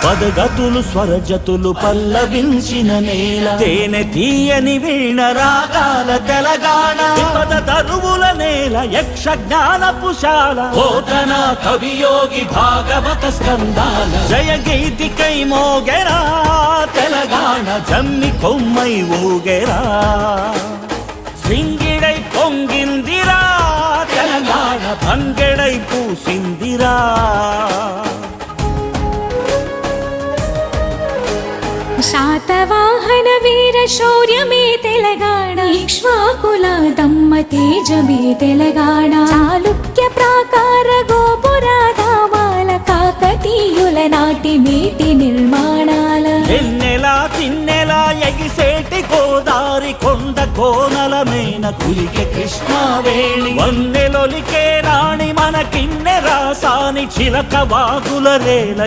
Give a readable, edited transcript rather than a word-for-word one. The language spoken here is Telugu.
పదగతులు స్వరజతులు పల్లవించిన నేల, తేనె తీయని వీణ రాగాల తెలంగాణ, పద తరువుల నేల యక్ష జ్ఞానపుశాల, పోతన కవియోగి భాగవత స్కందాల, జయ గీతికై మోగెరా తెలంగాణ, జమ్మి కొమ్మై ఊగెరా, సింగిడై పొంగిందిరా తెలంగాణ, తంగెడై పూసిందిరా. శాతవాహన వీర శౌర్యమే తెలంగాణ, ఇక్ష్వాకుల దమ్మ తేజమే తెలంగాణ, చాళుక్య ప్రాకార గోపురాధామాల, కాకతీయుల నాటి మేటి నిర్మాణాల, ఎన్నెలా తిన్నెలా ఎగిసేటి గోదారి కొండ కోనల మేన కులికే కృష్ణావేణి, వన్నెలొలికే రాణి మన కిన్నె రాసాని చిలక వాగుల రేల